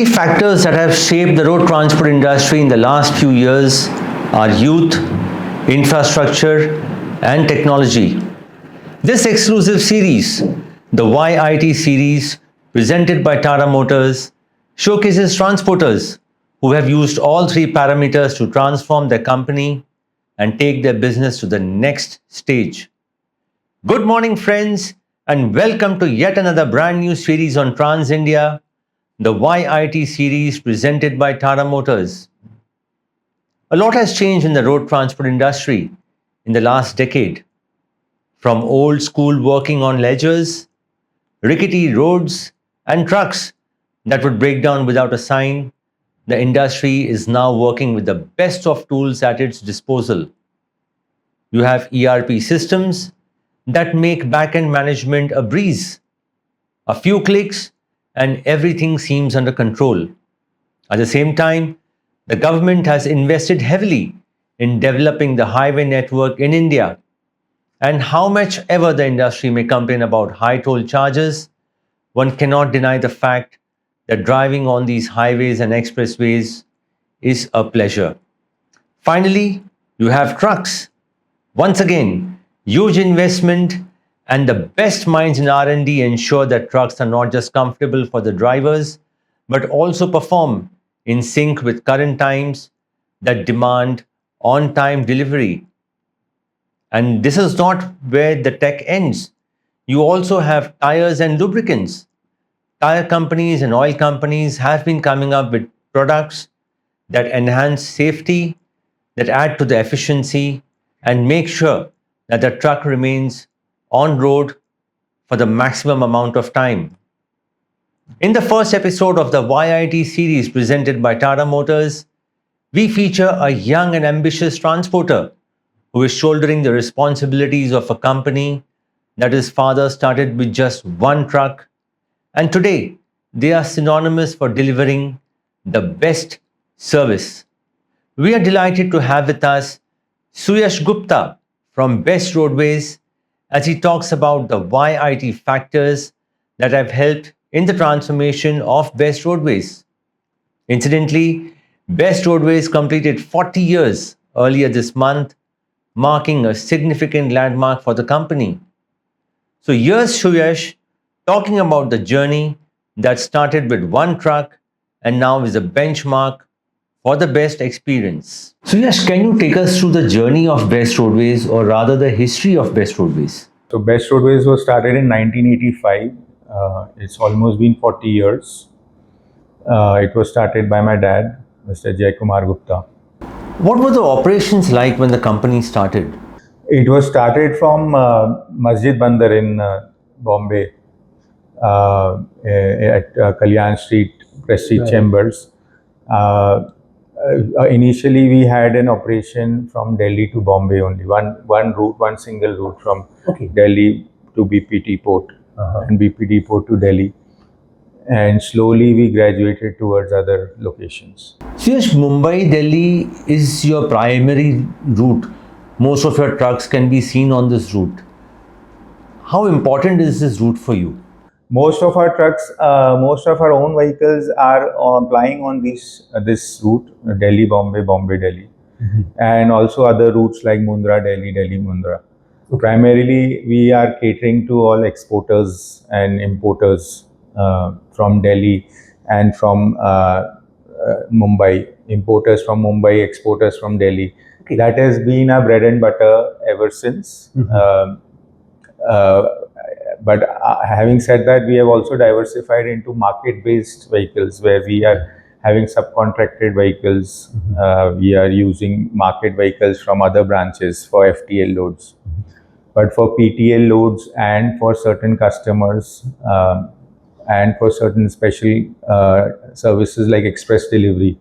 factors that have shaped the road transport industry in the last few years are youth, infrastructure, and technology. This exclusive series, the YIT Series, presented by Tata Motors, showcases transporters who have used all three parameters to transform their company and take their business to the next stage. Good morning, friends, and welcome to yet another brand new series on Trans India, the YIT series presented by Tata Motors. A lot has changed in the road transport industry in the last decade. From old school working on ledgers, rickety roads, and trucks that would break down without a sign, the industry is now working with the best of tools at its disposal. You have ERP systems that make back-end management a breeze. A few clicks and everything seems under control. At the same time, the government has invested heavily in developing the highway network in India. And how much ever the industry may complain about high toll charges, one cannot deny the fact that driving on these highways and expressways is a pleasure. Finally, you have trucks. Once again, huge investment and the best minds in R&D ensure that trucks are not just comfortable for the drivers, but also perform in sync with current times that demand on-time delivery. And this is not where the tech ends. You also have tires and lubricants. Tire companies and oil companies have been coming up with products that enhance safety, that add to the efficiency, and make sure that the truck remains on road for the maximum amount of time. In the first episode of the YIT series presented by Tata Motors, we feature a young and ambitious transporter who is shouldering the responsibilities of a company that his father started with just one truck, and today they are synonymous for delivering the best service. We are delighted to have with us Suyashh Gupta from Best Roadways as he talks about the YIT factors that have helped in the transformation of Best Roadways. Incidentally, Best Roadways completed 40 years earlier this month, marking a significant landmark for the company. So here's Suyashh talking about the journey that started with one truck and now is a benchmark for the best experience. Suyashh, can you take us through the journey of Best Roadways, or rather the history of Best Roadways? So Best Roadways was started in 1985. It's almost been 40 years. It was started by my dad, Mr. Kumar Gupta. What were the operations like when the company started? It was started from Masjid Bandar in Bombay at Kalyan Street, Prestige Chambers. Initially, we had an operation from Delhi to Bombay only, one route, one single route from Delhi to BPT port and BPT port to Delhi. And slowly we graduated towards other locations. So yes, Mumbai, Delhi is your primary route. Most of your trucks can be seen on this route. How important is this route for you? Most of our trucks, most of our own vehicles are plying on this route, Delhi, Bombay, Bombay, Delhi, and also other routes like Mundra, Delhi, Delhi, Mundra. Primarily, we are catering to all exporters and importers from Delhi and from Mumbai. Importers from Mumbai, exporters from Delhi. That has been our bread and butter ever since. But having said that, we have also diversified into market-based vehicles where we are having subcontracted vehicles. We are using market vehicles from other branches for FTL loads. But for PTL loads and for certain customers and for certain special services like express delivery,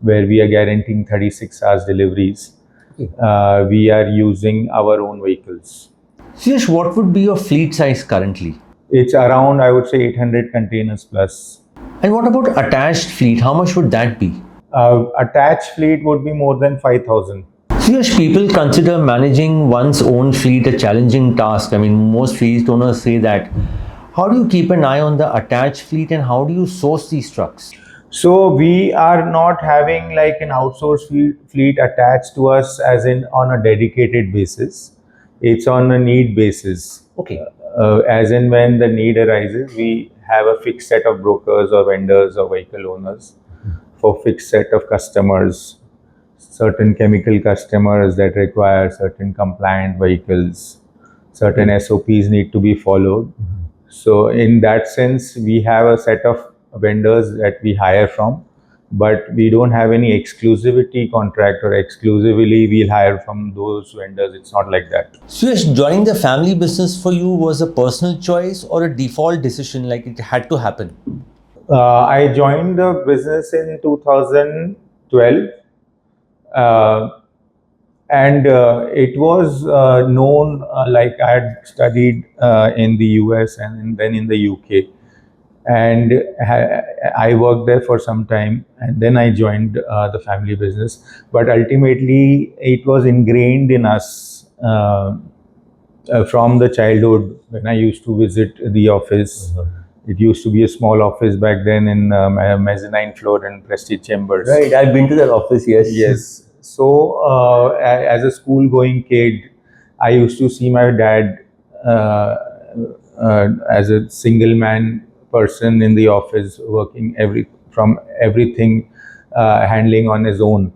where we are guaranteeing 36 hours deliveries, we are using our own vehicles. Suyashh, what would be your fleet size currently? It's around, I would say, 800 containers plus. And what about attached fleet? How much would that be? Attached fleet would be more than 5,000. Suyashh, people consider managing one's own fleet a challenging task. I mean, most fleet owners say that. How do you keep an eye on the attached fleet and how do you source these trucks? So we are not having like an outsourced fleet attached to us as in on a dedicated basis. It's on a need basis. Okay. As in when the need arises, we have a fixed set of brokers or vendors or vehicle owners for fixed set of customers, certain chemical customers that require certain compliant vehicles, certain SOPs need to be followed. So in that sense, we have a set of vendors that we hire from, but we don't have any exclusivity contract or exclusively we'll hire from those vendors. It's not like that. Suyash, joining the family business for you was a personal choice or a default decision, like it had to happen? I joined the business in 2012. Uh, and it was known, like I had studied in the US and then in the UK, and I worked there for some time, and then I joined the family business. But ultimately it was ingrained in us from the childhood when I used to visit the office. It used to be a small office back then in mezzanine floor and Prestige Chambers. Right, I've been to that office, yes. Yes. So, as a school-going kid, I used to see my dad as a single man person in the office, working from everything, handling on his own,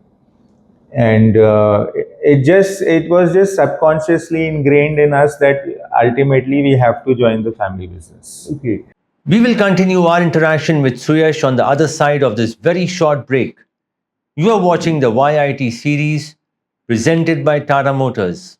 and it was just subconsciously ingrained in us that ultimately we have to join the family business. Okay. We will continue our interaction with Suyash on the other side of this very short break. You are watching the YIT series presented by Tata Motors.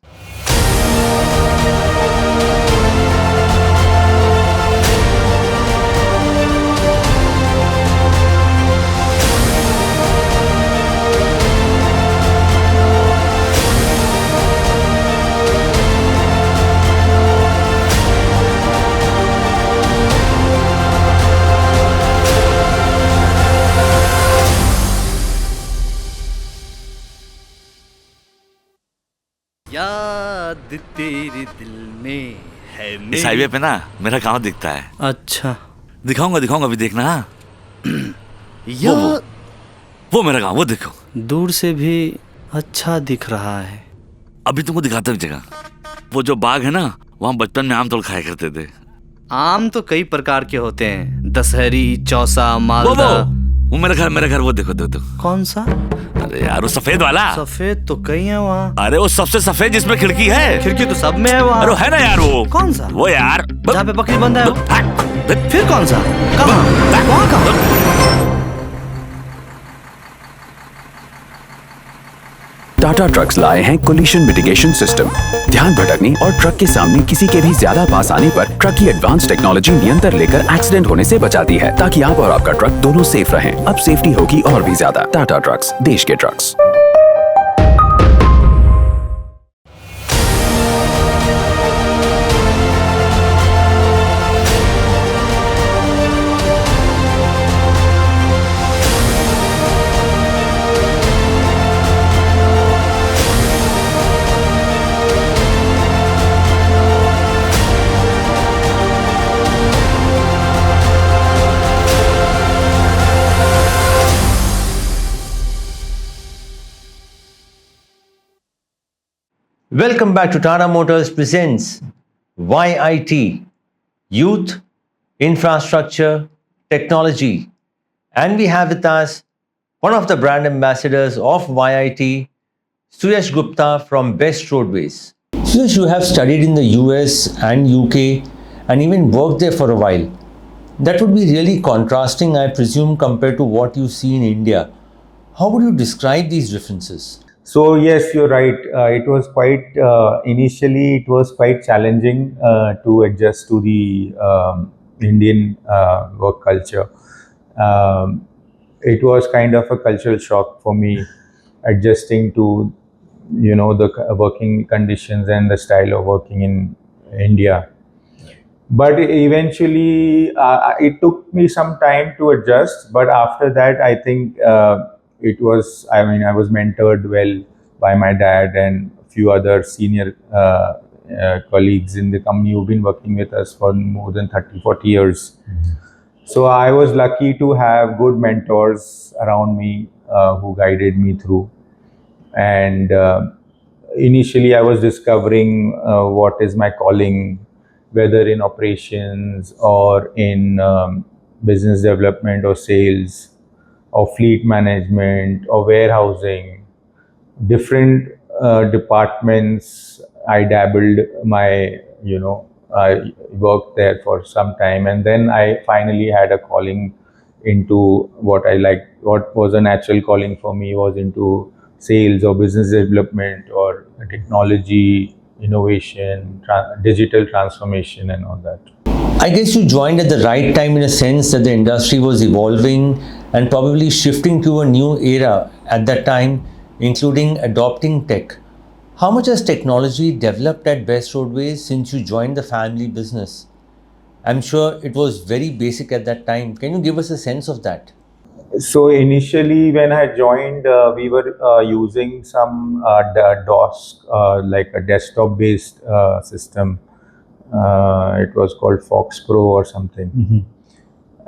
याद तेरे दिल में है इस मेरी। Highway पे ना मेरा गांव दिखता है। अच्छा दिखाऊंगा अभी देखना। यार वो मेरा गांव, वो देखो। दूर से भी अच्छा दिख रहा है। अभी तुमको दिखाता हूँ जगह। वो जो बाग है ना, वहाँ बचपन में आम तोड़ खाया करते थे। आम तो कई प्रकार के होते हैं, दशहरी, चौसा, वो मालदा। वो मेरा घर वो देखो। कौन सा? अरे यार वो सफेद वाला। सफेद तो कई है वहाँ। अरे वो सबसे सफेद जिसमें खिड़की है। खिड़की तो सब में है वहाँ। अरे है ना यार वो। कौन सा? वो यार जहाँ पे बकरी बंधा है वो? फिर कौन सा? कहाँ? वहाँ कहाँ? टाटा ट्रक्स लाए हैं कोलिशन मिटिगेशन सिस्टम। ध्यान भटकने और ट्रक के सामने किसी के भी ज्यादा पास आने पर ट्रक की एडवांस टेक्नोलॉजी नियंत्रण लेकर एक्सीडेंट होने से बचाती है, ताकि आप और आपका ट्रक दोनों सेफ रहें। अब सेफ्टी होगी और भी ज्यादा। टाटा ट्रक्स, देश के trucks. Welcome back to Tata Motors presents YIT, Youth, Infrastructure, Technology. And we have with us one of the brand ambassadors of YIT, Suyashh Gupta from Best Roadways. Suyash, you have studied in the US and UK and even worked there for a while. That would be really contrasting, I presume, compared to what you see in India. How would you describe these differences? So yes, you're right. It was quite initially. It was quite challenging to adjust to the Indian work culture. It was kind of a cultural shock for me, adjusting to the working conditions and the style of working in India. But eventually, it took me some time to adjust. But after that, I think it was. I mean, I was mentored well by my dad and a few other senior colleagues in the company who've been working with us for more than 30, 40 years. So I was lucky to have good mentors around me who guided me through. And initially, I was discovering what is my calling, whether in operations or in business development or sales or fleet management or warehousing, different departments. I dabbled my, I worked there for some time, and then I finally had a calling into what I liked. What was a natural calling for me was into sales or business development or technology, innovation, digital transformation, and all that. I guess you joined at the right time in a sense that the industry was evolving and probably shifting to a new era at that time, including adopting tech. How much has technology developed at Best Roadways since you joined the family business? I'm sure it was very basic at that time. Can you give us a sense of that? So initially, when I joined, we were using some DOS, like a desktop-based system. It was called Fox Pro or something.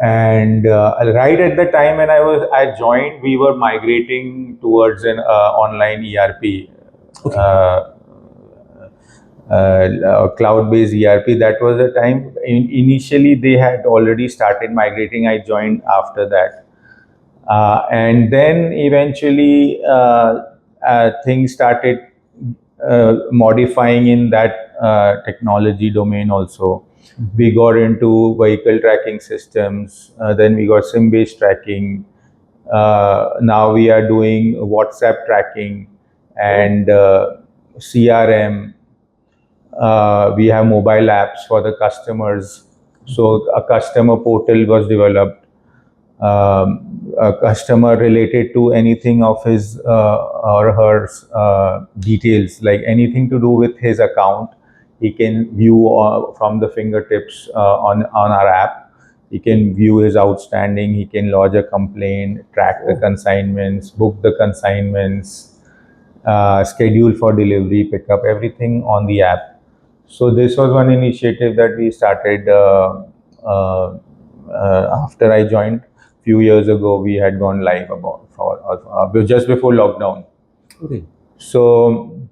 And right at the time when I joined, we were migrating towards an online ERP. Uh, Cloud-based ERP. That was the time. Initially, they had already started migrating. I joined after that. And then eventually things started modifying in that technology domain also. We got into vehicle tracking systems, then we got SIM-based tracking. Now we are doing WhatsApp tracking and CRM. We have mobile apps for the customers. So a customer portal was developed. A customer related to anything of his or her details, like anything to do with his account, he can view from the fingertips on our app. He can view his outstanding, he can lodge a complaint, track the consignments, book the consignments, schedule for delivery, pick up, everything on the app. So this was one initiative that we started after I joined. Few years ago, we had gone live about for just before lockdown. Okay. So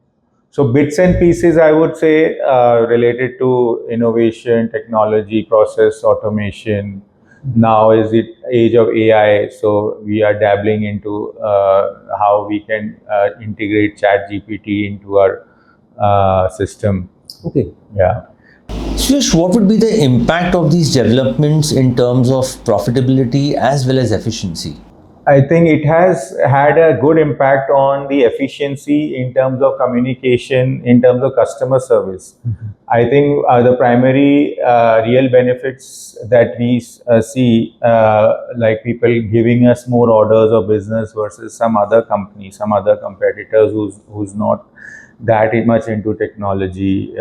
bits and pieces, I would say, related to innovation, technology, process automation. Now is the age of AI, so we are dabbling into how we can integrate Chat GPT into our system. Okay. Yeah. Suyashh, what would be the impact of these developments in terms of profitability as well as efficiency? I think it has had a good impact on the efficiency in terms of communication, in terms of customer service. I think the primary real benefits that we see, like people giving us more orders of business versus some other company, some other competitors who's not that much into technology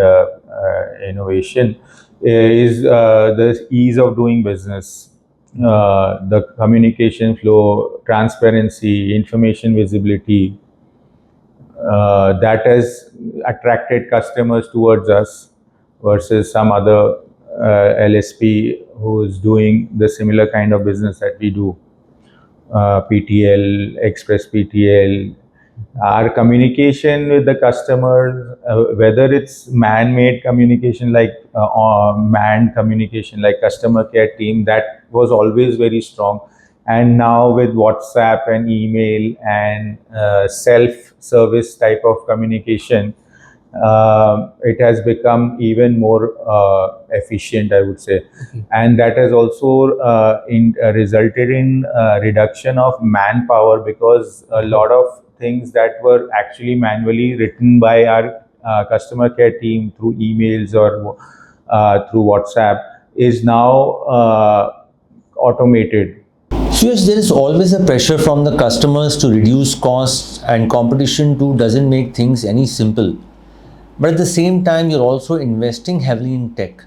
innovation, is the ease of doing business, the communication flow, transparency, information visibility. That has attracted customers towards us versus some other LSP who is doing the similar kind of business that we do. PTL, Express PTL, our communication with the customers, whether it's man-made communication like or manned communication like customer care team, that was always very strong. And now with WhatsApp and email and self-service type of communication, it has become even more efficient, I would say. And that has also resulted in reduction of manpower, because a lot of things that were actually manually written by our customer care team through emails or through WhatsApp is now automated. Suyashh, there is always a pressure from the customers to reduce costs, and competition too doesn't make things any simple. But at the same time, you're also investing heavily in tech.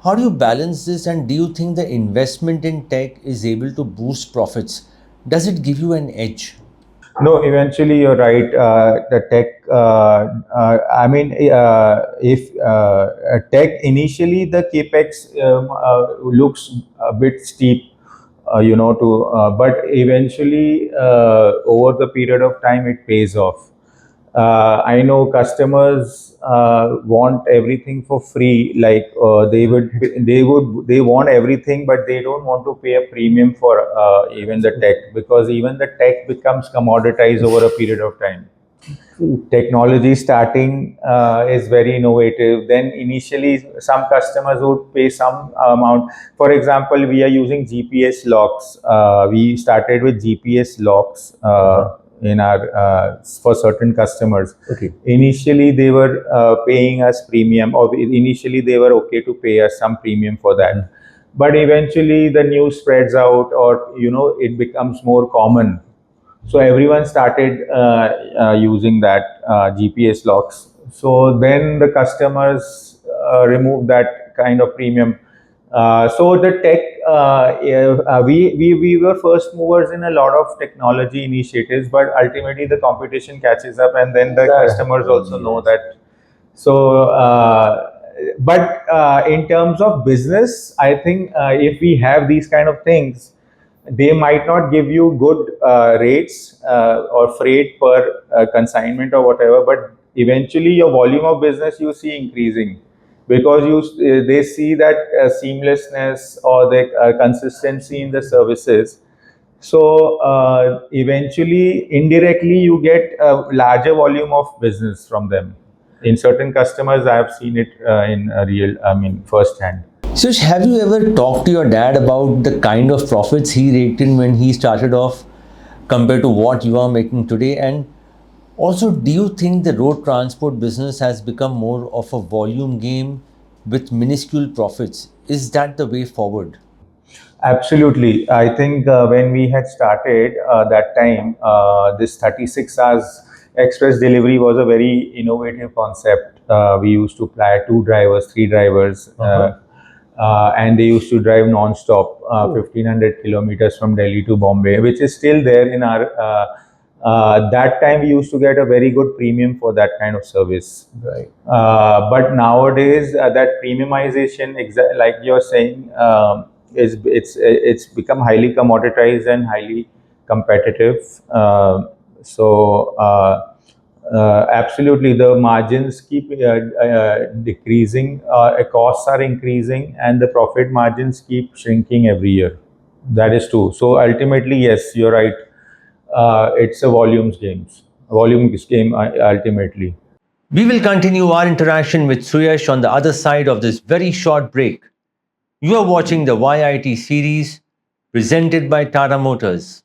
How do you balance this, and do you think the investment in tech is able to boost profits? Does it give you an edge? No, eventually you're right. The tech, if tech initially the capex looks a bit steep, but eventually over the period of time it pays off. I know customers want everything for free. Like they want everything, but they don't want to pay a premium for even the tech, because even the tech becomes commoditized over a period of time. Technology starting is very innovative. Then initially, some customers would pay some amount. For example, we are using GPS locks. We started with GPS locks in our for certain customers. Okay. Initially, they were paying us premium, or initially they were okay to pay us some premium for that. But eventually, the news spreads out, or it becomes more common, so everyone started using that GPS locks. So then the customers removed that kind of premium. So the tech, we were first movers in a lot of technology initiatives, but ultimately the competition catches up, and then the customers also know that. So, but in terms of business, I think if we have these kind of things, they might not give you good rates or freight per consignment or whatever, but eventually your volume of business you see increasing, because they see that seamlessness or the consistency in the services. So eventually, indirectly, you get a larger volume of business from them. In certain customers, I have seen it in a real, first hand. Sush, have you ever talked to your dad about the kind of profits he raked in when he started off compared to what you are making today? And also, do you think the road transport business has become more of a volume game with minuscule profits? Is that the way forward? Absolutely. I think when we had started that time, this 36 hours express delivery was a very innovative concept. We used to fly 2 drivers, 3 drivers, and they used to drive non-stop 1500 kilometers from Delhi to Bombay, which is still there in our. That time we used to get a very good premium for that kind of service. Right. But nowadays, that premiumization, like you're saying, it's become highly commoditized and highly competitive. Absolutely, the margins keep decreasing, costs are increasing, and the profit margins keep shrinking every year. That is true. So ultimately, yes, you're right. It's a volumes game ultimately. We will continue our interaction with Suyashh on the other side of this very short break. You are watching the YIT series presented by Tata Motors.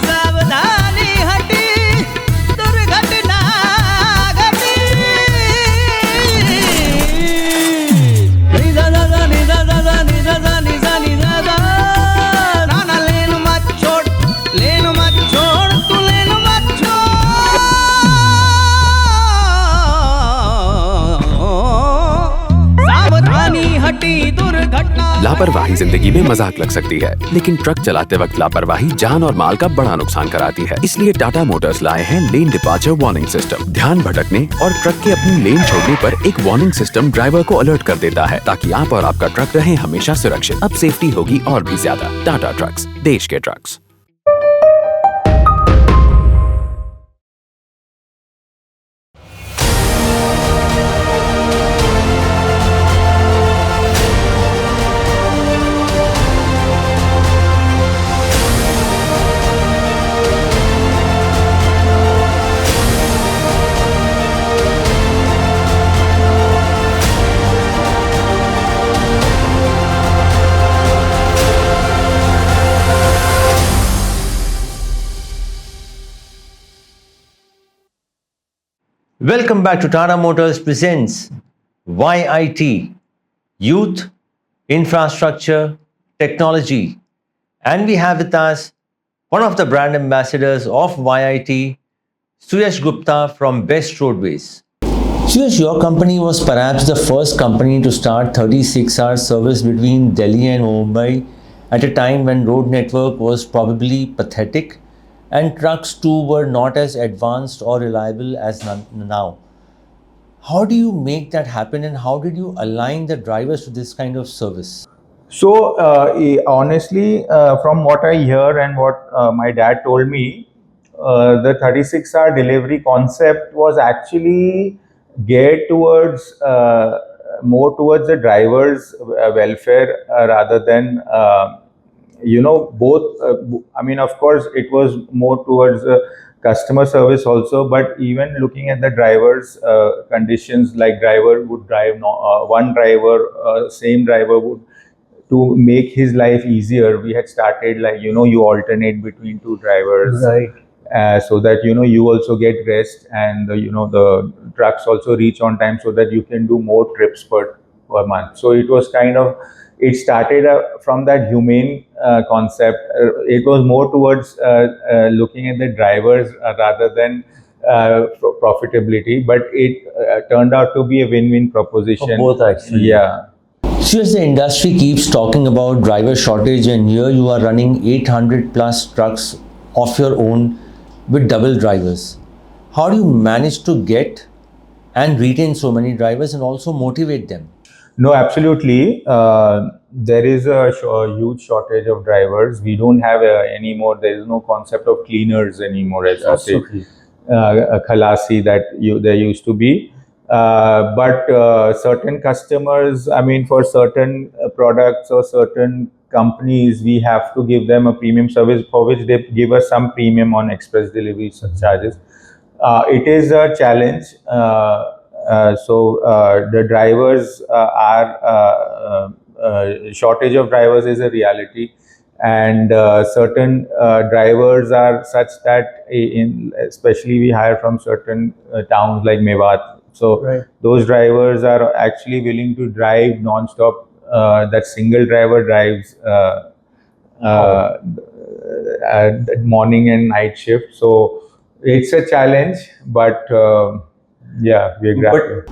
सावधानी हटी दुर्घटना घटी निजा निजा निजा निजा निजा निजा निजा नाना लेनु मत छोड़ तू लेनु मत छोड़ सावधानी हटी दुर्घटना। लापरवाही जिंदगी में मजाक लग सकती है, लेकिन ट्रक चलाते वक्त लापरवाही जान और माल का बड़ा नुकसान कराती है। इसलिए टाटा मोटर्स लाए हैं लेन डिपार्चर वार्निंग सिस्टम। ध्यान भटकने और ट्रक के अपनी लेन छोड़ने पर एक वार्निंग सिस्टम ड्राइवर को अलर्ट कर देता है, ताकि आप और आपका ट्रक रहे हमेशा सुरक्षित। अब सेफ्टी होगी और भी ज्यादा। टाटा ट्रक्स, देश के trucks. Welcome back to Tata Motors presents YIT, Youth, Infrastructure, Technology. And we have with us one of the brand ambassadors of YIT, Suyashh Gupta from Best Roadways. Suyashh, your company was perhaps the first company to start 36-hour service between Delhi and Mumbai at a time when road network was probably pathetic and trucks too were not as advanced or reliable as now. How do you make that happen and how did you align the drivers to this kind of service? So, honestly, from what I hear and what my dad told me, the 36-hour delivery concept was actually geared towards more towards the driver's welfare rather than both. I mean, of course, it was more towards customer service also, but even looking at the driver's conditions, like driver would drive one driver, same driver would, to make his life easier, we had started, like, you alternate between two drivers, Right. so that you also get rest, and the trucks also reach on time, so that you can do more trips per month. So it was kind of, it started from that humane concept. It was more towards looking at the drivers rather than profitability, but it turned out to be a win-win proposition For both, actually. Yeah. So as the industry keeps talking about driver shortage and here you are running 800 plus trucks of your own with double drivers. How do you manage to get and retain so many drivers and also motivate them? No, absolutely. There is a huge shortage of drivers. We don't have anymore. There is no concept of cleaners anymore, as you say. Absolutely. A khalasi that there used to be. But certain customers, I mean, for certain products or certain companies, we have to give them a premium service for which they give us some premium on express delivery charges. It is a challenge. So the drivers are shortage of drivers is a reality, and certain drivers are such that in especially we hire from certain towns like Mewat. So Right. those drivers are actually willing to drive non-stop. That single driver drives morning and night shift. So it's a challenge, but yeah, we're grappling.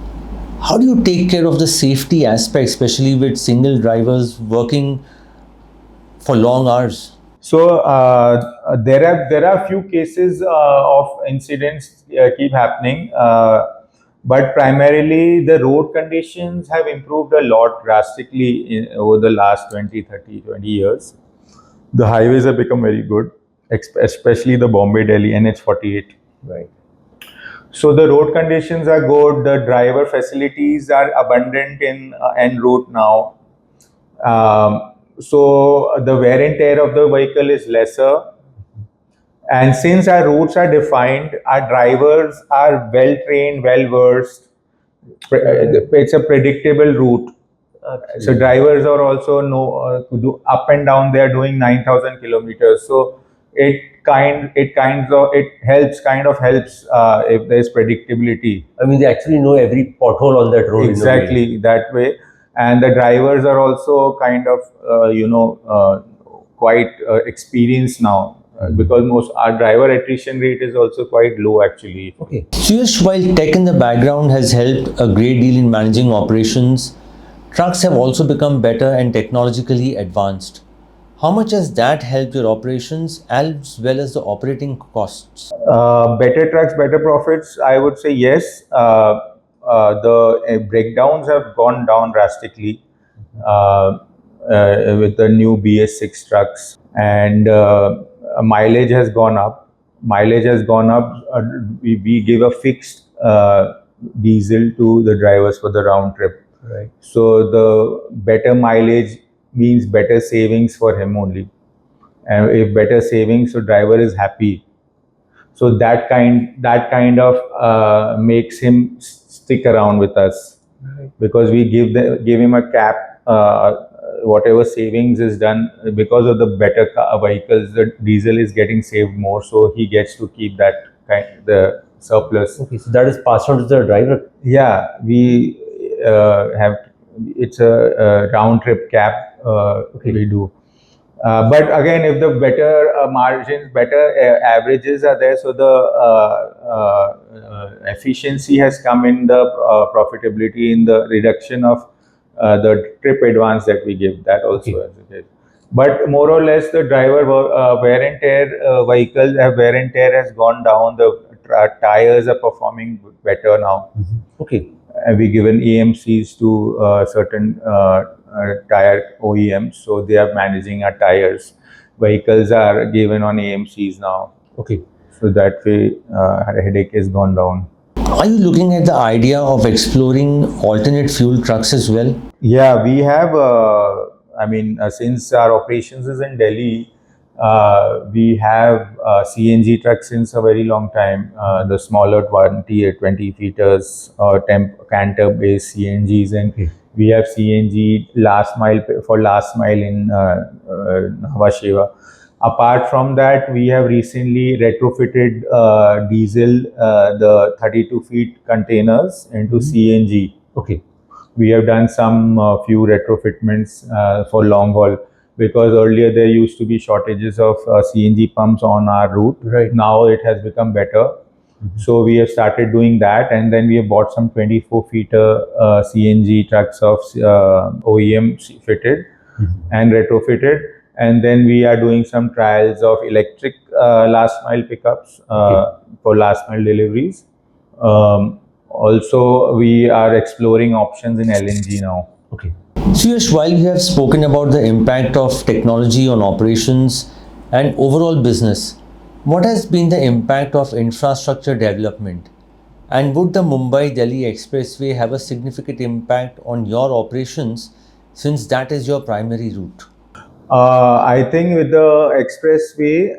How do you take care of the safety aspect, especially with single drivers working for long hours? So there are few cases of incidents keep happening, but primarily the road conditions have improved a lot drastically over the last 20 years. The highways have become very good, especially the Bombay-Delhi NH48. Right. So the road conditions are good. The driver facilities are abundant in en route now. So the wear and tear of the vehicle is lesser. And since our routes are defined, our drivers are well trained, well versed. It's a predictable route. So drivers are also know to do up and down. They are doing 9,000 kilometers. So it helps if there is predictability. I mean, they actually know every pothole on that road. Exactly that way, and the drivers are also kind of quite experienced now, because most our driver attrition rate is also quite low actually. Okay. Suyash, while tech in the background has helped a great deal in managing operations, trucks have also become better and technologically advanced. How much has that helped your operations as well as the operating costs? Better trucks, better profits. I would say yes. The breakdowns have gone down drastically with the new BS6 trucks, and mileage has gone up. Mileage has gone up. We give a fixed diesel to the drivers for the round trip. Right. So the better mileage means better savings for him only, and if better savings, so driver is happy. So that kind of makes him stick around with us, because we give him a cap. Whatever savings is done because of the better vehicles, the diesel is getting saved more, so he gets to keep the surplus. Okay, so that is passed on to the driver. Yeah, we have. It's a round trip cap. We do. But again, if the better margins, better averages are there, so the efficiency has come in the profitability in the reduction of the trip advance that we give. That also as it is. But more or less, the driver wear and tear vehicles have wear and tear has gone down. The tires are performing better now. Okay. We given EMCs to certain tire OEMs, so they are managing our tires. Vehicles are given on AMCs now, Okay. so that way our headache has gone down. Are you looking at the idea of exploring alternate fuel trucks as well? Yeah, we have. Since our operations is in Delhi, we have CNG trucks since a very long time. The smaller 20 feeters or canter-based CNGs, and we have CNG last mile for last mile in Nhava Sheva. Apart from that, we have recently retrofitted diesel, the 32 feet containers into CNG. Okay. We have done some few retrofitments for long haul, because earlier there used to be shortages of CNG pumps on our route. Right. Now it has become better. So we have started doing that, and then we have bought some 24-feeter CNG trucks of OEM fitted and retrofitted. And then we are doing some trials of electric last mile pickups for last mile deliveries. Also, we are exploring options in LNG now. Okay. Suyashh, while we have spoken about the impact of technology on operations and overall business, what has been the impact of infrastructure development? And would the Mumbai-Delhi Expressway have a significant impact on your operations, since that is your primary route? I think with the expressway,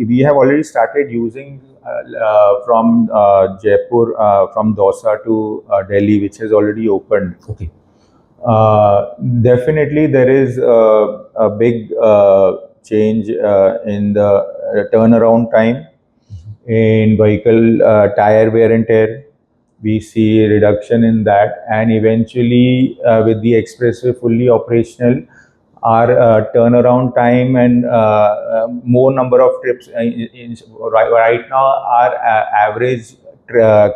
we have already started using from Jaipur, from Dausa to Delhi, which has already opened. Okay. Definitely, there is a big change in the turnaround time in vehicle tire wear and tear. We see a reduction in that, and eventually, with the expressway fully operational, our turnaround time and more number of trips. Right now, our average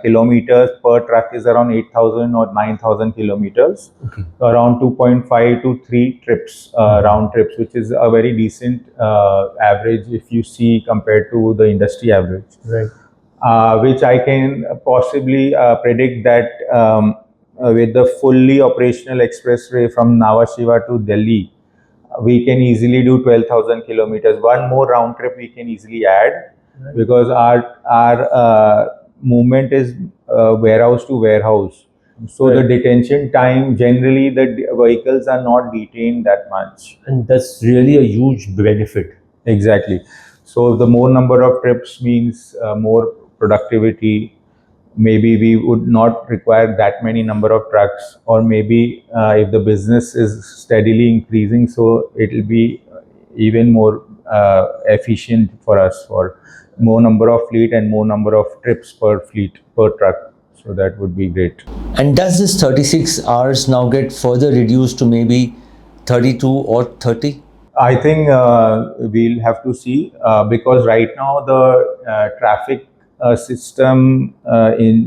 kilometers per truck is around 8,000 or 9,000 kilometers, around 2.5 to 3 trips, round trips, which is a very decent average if you see compared to the industry average. Right. Which I can possibly predict that with the fully operational expressway from Nhava Sheva to Delhi, we can easily do 12,000 kilometers. One more round trip we can easily add, because our movement is warehouse to warehouse. So the detention time, generally the vehicles are not detained that much. And that's really a huge benefit. Exactly. So the more number of trips means more productivity. Maybe we would not require that many number of trucks, or maybe if the business is steadily increasing, so it will be even more efficient for us, for more number of fleet and more number of trips per fleet per truck. So that would be great. And does this 36 hours now get further reduced to maybe 32 or 30? I think we'll have to see, because right now the traffic system in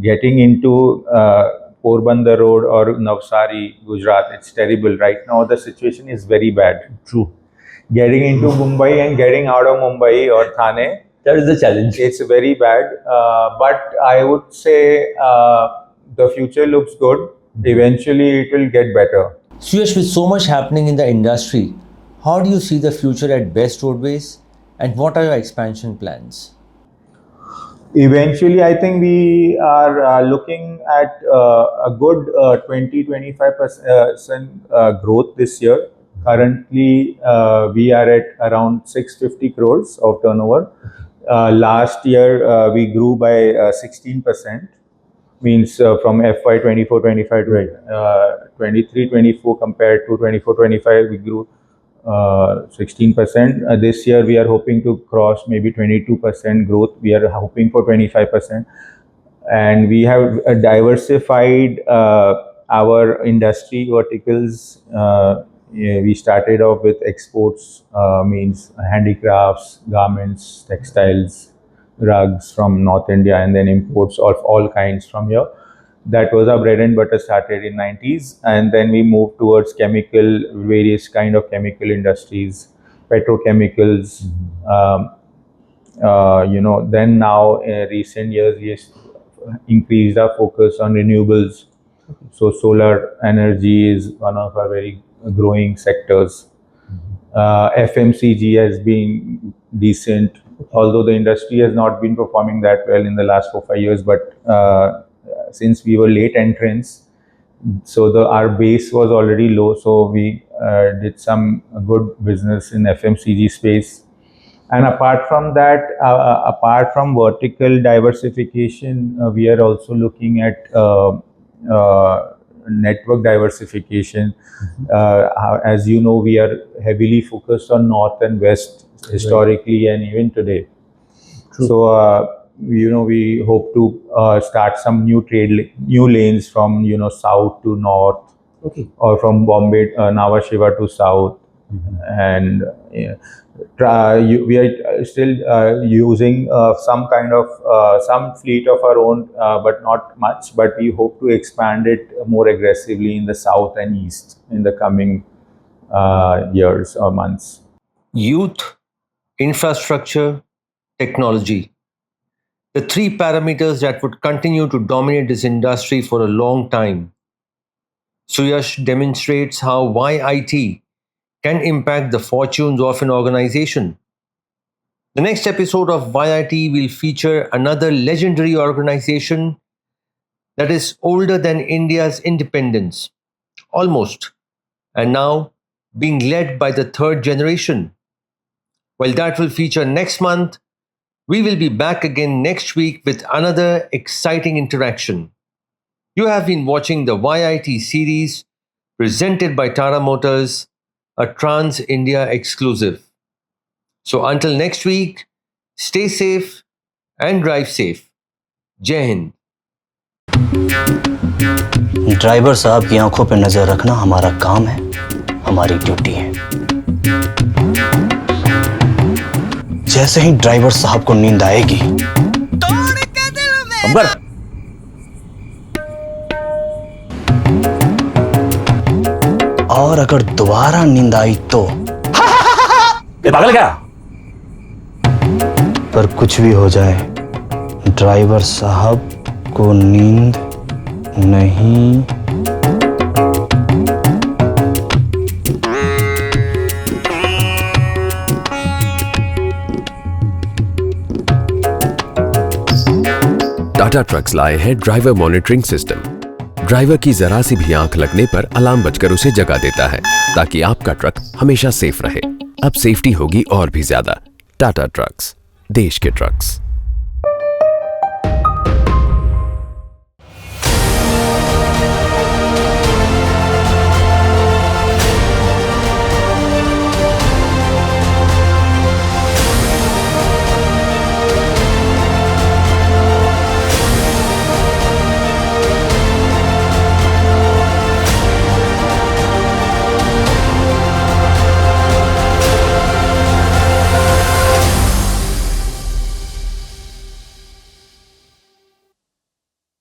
getting into Porbandar Road or Navsari, Gujarat, it's terrible. Right now the situation is very bad. True. Getting into Mumbai and getting out of Mumbai or Thane, That is the challenge. it's very bad. But I would say the future looks good. Eventually it will get better. Suyashh, with so much happening in the industry, how do you see the future at Best Roadways, and what are your expansion plans? Eventually, I think we are looking at a good 20-25% growth this year. Currently, we are at around 650 crores of turnover. Last year, we grew by 16%. Means from FY 24-25 to 23-24 compared to 24-25, we grew 16%. This year we are hoping to cross maybe 22% growth. We are hoping for 25%. And we have diversified our industry verticals. We started off with exports, means handicrafts, garments, textiles, rugs from North India, and then imports of all kinds from here. That was our bread and butter, started in 90s, and then we moved towards chemical, various kind of chemical industries, petrochemicals. Then now recent years we increased our focus on renewables. So solar energy is one of our very growing sectors. FMCG has been decent, although the industry has not been performing that well in the last 4-5 years. But since we were late entrants, so our base was already low. So we did some good business in FMCG space. And apart from that, apart from vertical diversification, we are also looking at network diversification. As you know, we are heavily focused on North and West historically, and even today. True. So, we hope to start some new lanes from, South to North, Okay. or from Bombay, Nhava Sheva to South. And we are still using some kind of some fleet of our own, but not much. But we hope to expand it more aggressively in the South and East in the coming years or months. Youth, infrastructure, technology. The three parameters that would continue to dominate this industry for a long time. Suyashh demonstrates how YIT can impact the fortunes of an organization. The next episode of YIT will feature another legendary organization that is older than India's independence, almost, and now being led by the third generation. Well, that will feature next month. We will be back again next week with another exciting interaction. You have been watching the YIT series presented by Tata Motors, a Trans India exclusive. So until next week, stay safe and drive safe. Jai Hind. Driver साहब की आंखों पर नजर रखना हमारा काम है, हमारी ड्यूटी है। जैसे ही ड्राइवर साहब को नींद आएगी, अकबर, और अगर दोबारा नींद आई तो ये पागल क्या? पर कुछ भी हो जाए, ड्राइवर साहब को नींद नहीं। टाटा ट्रक्स लाए हैं ड्राइवर मॉनिटरिंग सिस्टम। ड्राइवर की जरा सी भी आंख लगने पर अलार्म बजकर उसे जगा देता है, ताकि आपका ट्रक हमेशा सेफ रहे। अब सेफ्टी होगी और भी ज्यादा। टाटा ट्रक्स, देश के ट्रक्स।